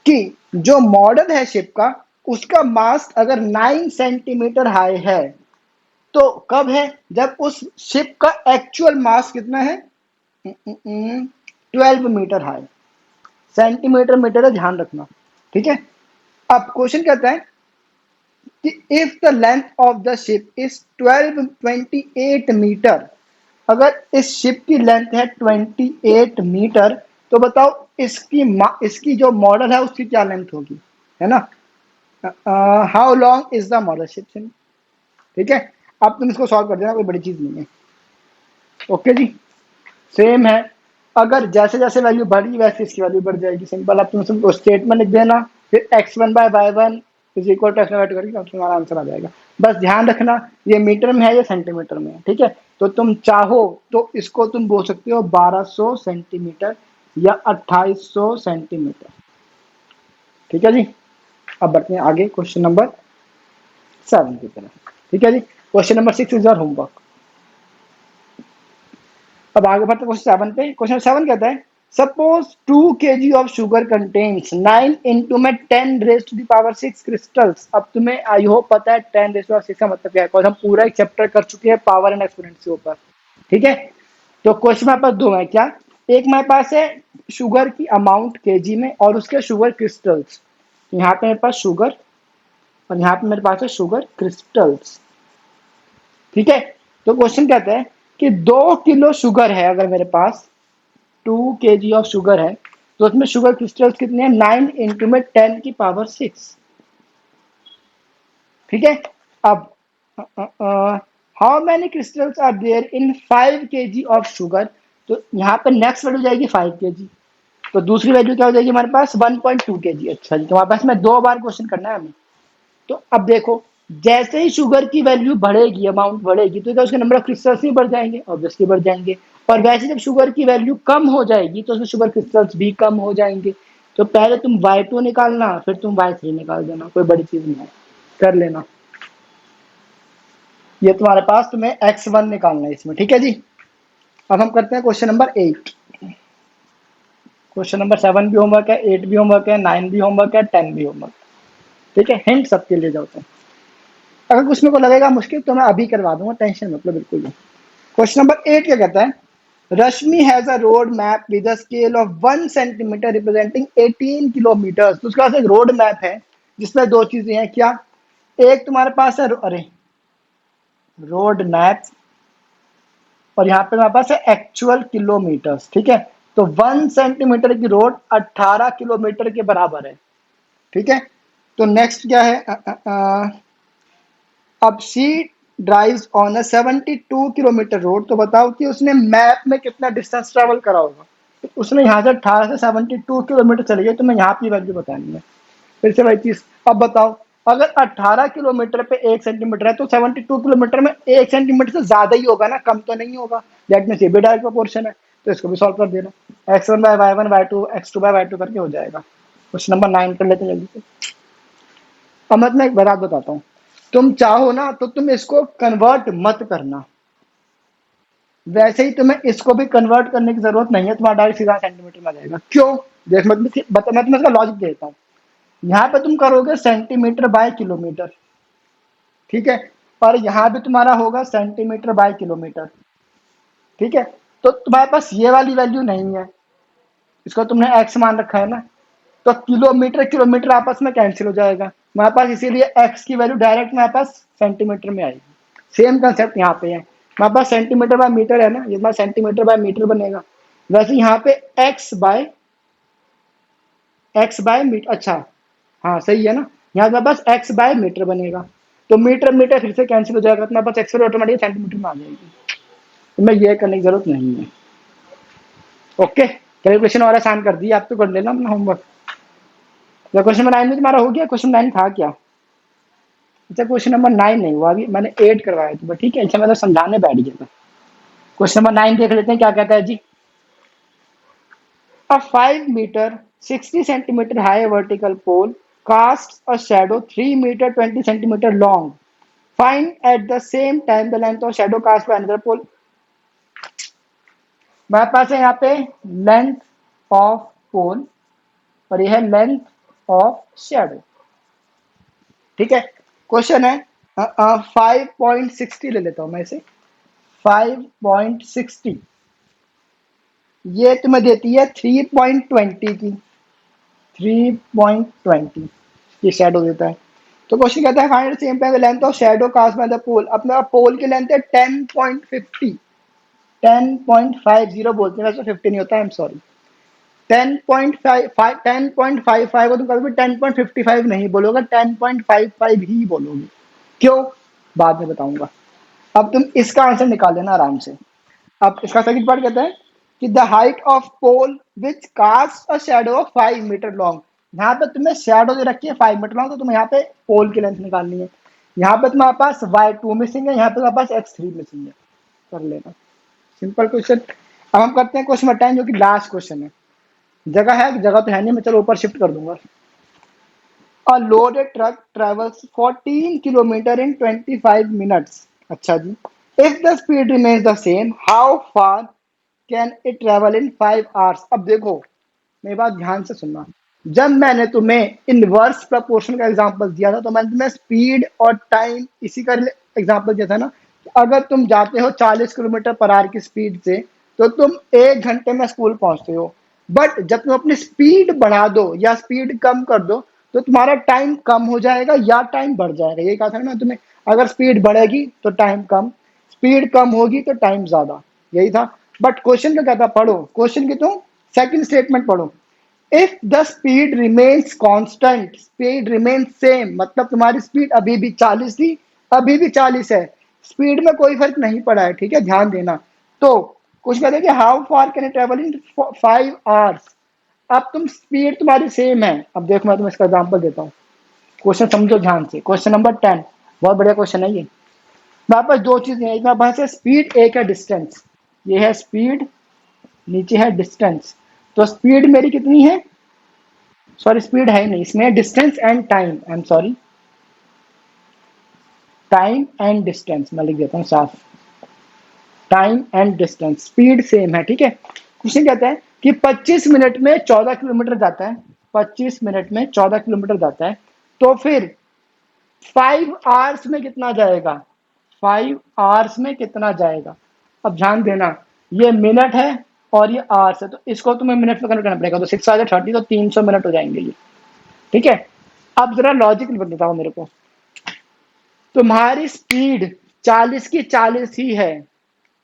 कि जो मॉडल है शिप का, उसका मास्ट अगर 9 सेंटीमीटर हाई है, तो कब है? जब उस शिप का एक्चुअल मास कितना है? 12 मीटर हाई। सेंटीमीटर मीटर है, ध्यान रखना, ठीक है? अब क्वेश्चन कहता है कि if the length of the ship is 1228 metre, अगर इस शिप की लेंथ है 28 मीटर, तो बताओ इसकी जो मॉडल है उसकी क्या लेंथ होगी, है ना? How long is the model ship. ठीक है, अब तुम इसको सॉल्व कर देना, कोई बड़ी चीज नहीं है। ओके जी, सेम है। अगर जैसे जैसे वैल्यू बढ़ी वैसे इसकी वैल्यू बढ़ जाएगी, सिंपल। अब तुम सिंपल स्टेटमेंट लिख देना, फिर x1 by y1 is equal to x1 by 2 करके तुम्हारा आंसर आ जाएगा। बस ध्यान रखना, ये मीटर में है, ये सेंटीमीटर में है, ठीक है? तो तुम चाहो तो इसको तुम बोल सकते हो 1200 सेंटीमीटर या 2800 सेंटीमीटर। ठीक है जी, अब बढ़ते हैं आगे क्वेश्चन नंबर 7 की तरफ। ठीक है जी, question number 6 is your homework. अब आगे बढ़ते क्वेश्चन 7 पे। क्वेश्चन 7 कहता है, suppose 2 kg of sugar contains 9 into में 10 raise to the power 6 crystals. अब तुम्हें आई होप पता है 10 रेज टू पावर 6 का मतलब क्या है, बिकॉज हम पूरा एक चैप्टर कर चुके हैं पावर एंड एक्सपोनेंट्स के ऊपर। ठीक है, तो क्वेश्चन मेरे पास दो है क्या? एक मेरे पास है शुगर की अमाउंट केजी में और उसके शुगर क्रिस्टल्स। यहाँ पे मेरे पास शुगर और यहाँ पे मेरे पास है शुगर क्रिस्टल्स। ठीक है, तो क्वेश्चन कहता है कि 2 किलो शुगर है, अगर मेरे पास 2 kg ऑफ शुगर है, तो उसमें शुगर क्रिस्टल्स कितने हैं? 9 इंटू में 10 की पावर 6। ठीक है, अब how many crystals are there in 5 kg of sugar. तो यहाँ पे नेक्स्ट वैल्यू जाएगी 5 kg, तो दूसरी वैल्यू क्या हो जाएगी हमारे पास? 1.2 kg। अच्छा जी, तो हमारे पास में 2 बार क्वेश्चन करना है हमें। तो अब देखो, जैसे ही शुगर की वैल्यू बढ़ेगी, अमाउंट बढ़ेगी, तो क्या उसके नंबर ऑफ क्रिस्टल्स भी बढ़ जाएंगे? ऑब्वियसली बढ़ जाएंगे। और वैसे जब शुगर की वैल्यू कम हो जाएगी तो उसमें शुगर क्रिस्टल्स भी कम हो जाएंगे। तो पहले तुम y2 निकालना, फिर तुम y3 निकाल देना, कोई बड़ी चीज नहीं है, कर लेना। ये तुम्हारे पास, तुम्हें x1 निकालना है इसमें। ठीक है जी, अब हम करते हैं क्वेश्चन नंबर 8। क्वेश्चन नंबर 7 भी होमवर्क है, 8 भी होमवर्क है, 9 भी होमवर्क है, 10 भी होमवर्क। ठीक है, हिंट सबके लिए जाते हैं। अगर कुछ मेरे को लगेगा मुश्किल तो मैं अभी करवा दूंगा, टेंशन मतलब बिल्कुल नहीं। क्वेश्चन नंबर 8 क्या कहता है? Rashmi has a road map with a scale of 1 centimetre representing 18 kilometre. तो उसके पास एक रोड मैप है जिसमें दो चीजें हैं, क्या? एक तुम्हारे पास है अरे रोड मैप, और यहाँ पे हमारे पास है एक्चुअल किलोमीटर्स। ठीक है, तो 1 सेंटीमीटर की रोड 18 किलोमीटर के बराबर है। ठीक है, तो नेक्स्ट क्या है? अब she drives on a 72 kilometre road. तो बताओ कि उसने मैप में कितना डिस्टेंस ट्रेवल करा होगा। तो उसने यहाँ से 18 से 72 किलोमीटर चले गए, तो मैं यहाँ की वैल्यू बतानी है। फिर से वही चीज, अब बताओ, अगर 18 किलोमीटर पे 1 सेंटीमीटर है, तो 72 किलोमीटर में 1 सेंटीमीटर से ज्यादा ही होगा ना, कम तो नहीं होगा। दैट मींस ये भी डायरेक्ट प्रोपोर्शन है, तो इसको भी सॉल्व कर देना। x1 by y1 y2 x2 by y2 करके हो जाएगा। क्वेश्चन नंबर 9 कर लेते हैं जल्दी से। अब मैं एक बात बताता हूँ, तुम चाहो ना तो तुम इसको कन्वर्ट मत करना, वैसे ही तुम्हें इसको भी कन्वर्ट करने की जरूरत नहीं है, तुम्हारा डायरेक्ट सीधा सेंटीमीटर में आ जाएगा। क्यों? देख, मैं तुम्हें इसका लॉजिक देता हूँ। यहाँ पे तुम करोगे सेंटीमीटर बाय किलोमीटर, ठीक है, और यहाँ भी तुम्हारा होगा सेंटीमीटर बाय किलोमीटर। ठीक है, तो तुम्हारे पास ये वाली वैल्यू नहीं है, इसको तुमने x मान रखा है ना, तो किलोमीटर किलोमीटर आपस में कैंसिल हो जाएगा हमारे पास, इसीलिए x की वैल्यू डायरेक्ट हमारे पास सेंटीमीटर में आएगी। सेम कंसेप्ट यहाँ पे है, हमारे पास सेंटीमीटर बाय मीटर है ना, ये हमारा सेंटीमीटर बाय मीटर बनेगा। वैसे यहाँ पे x by x by metre, अच्छा हाँ सही है ना, यहाँ पे बस एक्स बाय मीटर बनेगा, तो मीटर मीटर फिर से कैंसिल हो जाएगा, तो मेरे पास एक्स ऑटोमेटिक सेंटीमीटर में आ जाएगी, तो मैं ये करने की जरूरत नहीं है। ओके, कैलकुलेशन और आसान कर दी, आप तो कर लेना अपना होमवर्क। तो क्वेश्चन नंबर 9 में तुम्हारा हो गया, क्वेश्चन 9 था क्या? अच्छा क्वेश्चन नंबर 9 नहीं हुआ, अभी मैंने 8 करवाया था, ठीक है, अच्छा मैं तो समझाने बैठ गया था। क्वेश्चन नंबर 9 देख लेते हैं क्या कहता है जी। A 5 meter 60 centimeter high vertical pole casts a shadow 3 meter 20 centimeter long. Find at the same time the length of shadow cast by another pole. मेरे पास है यहाँ पे लेंथ ऑफ पोल और यह है लेंथ ऑफ शेडो, ठीक है। क्वेश्चन है 5.60 ले लेता हूं मैं इसे, 5.60 ये तुम्हें देती है 3.20 की, 3.20 ये शेडो देता है। तो क्वेश्चन कहता है find same time the length of shadow cast by the pole. अपना पोल की लेंथ है 10.50, 10.50 बोलते हैं वैसे, 50 नहीं होता, आई एम सॉरी। 10.55 को तुम कभी भी 10.55 नहीं बोलोगे, 10.55 ही बोलोगे। क्यों, बाद में बताऊंगा। अब तुम इसका आंसर निकाल लेना आराम से। अब इसका सेकंड पार्ट कहता है कि the height of pole which cast a shadow of 5 metre long. यहाँ पे तुम्हें शैडो दे रखी है 5 मीटर लॉन्ग, तो तुम्हें यहाँ पे पोल की लेंथ निकालनी है। यहाँ पे तुम्हारे पास y2 मिसिंग है, यहाँ पे तुम्हारे पास x3 मिसिंग है, कर लेना, सिंपल क्वेश्चन। अब हम करते हैं क्वेश्चन नंबर 10 जो कि लास्ट क्वेश्चन है। जगह है, जगह तो है नहीं, मैं चलो ऊपर शिफ्ट कर दूंगा। A loaded truck travels 14 kilometer in 25 minutes. अच्छा जी, if the speed remains the same, how far can it travel in 5 hours? अब देखो मेरी बात ध्यान से सुनना, जब मैंने तुम्हें इनवर्स प्रपोर्शन का एग्जांपल दिया था तो मैंने तुम्हें स्पीड और टाइम इसी का एग्जांपल दिया था ना, कि अगर तुम जाते हो 40 किलोमीटर पर आवर की स्पीड से तो तुम 1 घंटे में स्कूल पहुंचते हो, बट जब तुम अपनी स्पीड बढ़ा दो या स्पीड कम कर दो तो तुम्हारा टाइम कम हो जाएगा या टाइम बढ़ जाएगा, ये कहा था ना तुम्हें। अगर स्पीड बढ़ेगी तो टाइम कम, स्पीड कम होगी तो टाइम ज्यादा, यही था। बट क्वेश्चन का क्या था, पढ़ो क्वेश्चन की, तुम सेकंड स्टेटमेंट पढ़ो। If the speed remains constant, speed remains same, मतलब तुम्हारी स्पीड अभी भी 40 थी, अभी भी 40 है, स्पीड में कोई फर्क नहीं पड़ा है, ठीक है, ध्यान देना। तो कुछ कहते हैं कि how far can travel in 5 hours. अब तुम स्पीड तुम्हारी सेम है, अब देखो मैं तुम्हें इसका एग्जांपल देता हूँ, क्वेश्चन समझो ध्यान से। क्वेश्चन नंबर 10 बहुत बढ़िया क्वेश्चन है ये। मेरे पास दो चीजें हैं, एक मेरे पास है स्पीड, एक है डिस्टेंस। ये है स्पीड, नीचे है डिस्टेंस। तो स्पीड मेरी कितनी है, सॉरी स्पीड है ही नहीं इसमें, distance and time, I am sorry, time and distance मैं लिख देता हूँ साफ, time and distance, speed same है, ठीक है। क्वेश्चन कहता है कि 25 मिनट में 14 किलोमीटर जाता है, 25 मिनट में 14 किलोमीटर जाता है, तो फिर 5 आवर्स में कितना जाएगा, 5 आवर्स में कितना जाएगा। अब ध्यान देना, ये मिनट है और ये आवर्स है, तो इसको तुम्हें मिनट में कन्वर्ट करना पड़ेगा, तो 6 आवर 30, तो 300 मिनट हो जाएंगे ये, ठीक है। अब जरा लॉजिक बताओ मेरे को, तुम्हारी स्पीड 40 की 40 ही है,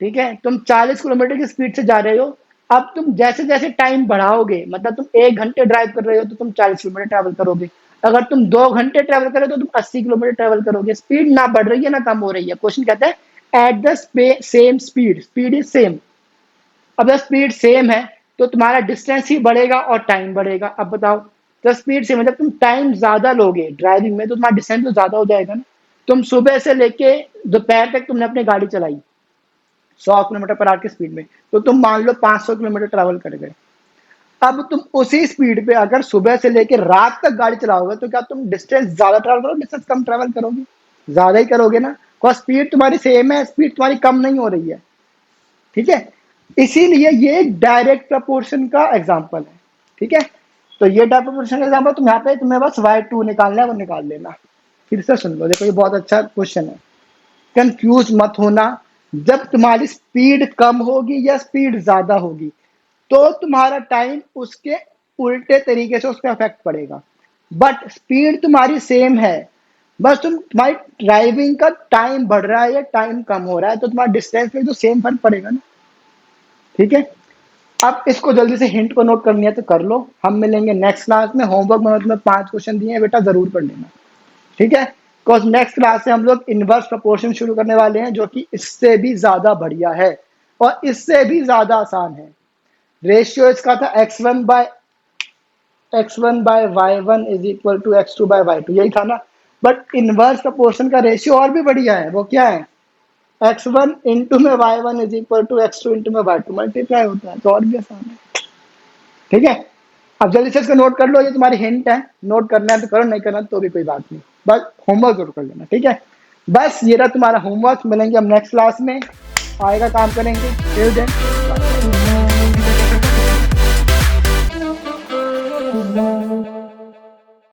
ठीक है, तुम 40 किलोमीटर की स्पीड से जा रहे हो। अब तुम जैसे जैसे टाइम बढ़ाओगे, मतलब तुम 1 घंटे ड्राइव कर रहे हो तो तुम 40 किलोमीटर ट्रैवल करोगे, अगर तुम 2 घंटे ट्रैवल करो तो तुम 80 किलोमीटर ट्रैवल करोगे। स्पीड ना बढ़ रही है ना कम हो रही है। क्वेश्चन कहता है at the same speed, speed is same. अब जब स्पीड सेम है तो तुम्हारा डिस्टेंस ही बढ़ेगा और टाइम बढ़ेगा। अब बताओ, तो स्पीड से मतलब तुम टाइम ज्यादा लोगे ड्राइविंग में तो तुम्हारा डिस्टेंस तो ज्यादा हो जाएगा ना। तुम सुबह से लेके दोपहर तक तुमने अपनी गाड़ी चलाई 100 किलोमीटर पर आवर की स्पीड में, तो तुम मान लो 500 किलोमीटर ट्रैवल कर गए। अब तुम उसी स्पीड पे अगर सुबह से लेकर रात तक गाड़ी चलाओगे तो क्या तुम डिस्टेंस ज्यादा ट्रैवल करोगे, डिस्टेंस कम ट्रैवल करोगे, ज्यादा ही करोगे ना, बिकॉज स्पीड तुम्हारी सेम है, स्पीड तुम्हारी कम नहीं हो रही है, ठीक है। इसीलिए ये एक डायरेक्ट प्रपोर्शन का एग्जाम्पल है, ठीक है। तो ये डायरेक्ट प्रपोर्शन का एग्जाम्पल, तुम यहाँ पे तुम्हें बस y2 निकालना है, वो निकाल लेना। फिर से सुन लो, देखो ये बहुत अच्छा क्वेश्चन है, कंफ्यूज मत होना। जब तुम्हारी स्पीड कम होगी या स्पीड ज्यादा होगी तो तुम्हारा टाइम उसके उल्टे तरीके से उस पर इफेक्ट पड़ेगा। बट स्पीड तुम्हारी सेम है, बस तुम्हारी ड्राइविंग का टाइम बढ़ रहा है या टाइम कम हो रहा है, तो तुम्हारा डिस्टेंस में तो सेम फर्क पड़ेगा ना, ठीक है। अब इसको जल्दी से हिंट को नोट करनी है तो कर लो, हम मिलेंगे नेक्स्ट क्लास में। होमवर्क में तुम्हें 5 क्वेश्चन दिए हैं बेटा, जरूर कर लेना, ठीक है। बिकॉज नेक्स्ट क्लास से हम लोग इनवर्स प्रपोर्शन शुरू करने वाले हैं, जो कि इससे भी ज्यादा बढ़िया है और इससे भी ज्यादा आसान है। रेशियो इसका था x1/y1 is equal to x2/y2, यही था ना। बट इनवर्स प्रपोर्शन का रेशियो और भी बढ़िया है, वो क्या है, x1 इंटू में y1 is equal to x2 into में y2 मल्टीप्लाई होता है, तो और भी आसान है, ठीक है। अब जल्दी से इसको नोट कर लो, ये तुम्हारी हिंट है, नोट करना है तो करो, नहीं करना तो भी कोई बात नहीं, बस होमवर्क जरूर कर लेना, ठीक है। बस ये रहा तुम्हारा होमवर्क, मिलेंगे हम नेक्स्ट क्लास में, आएगा काम करेंगे। Till then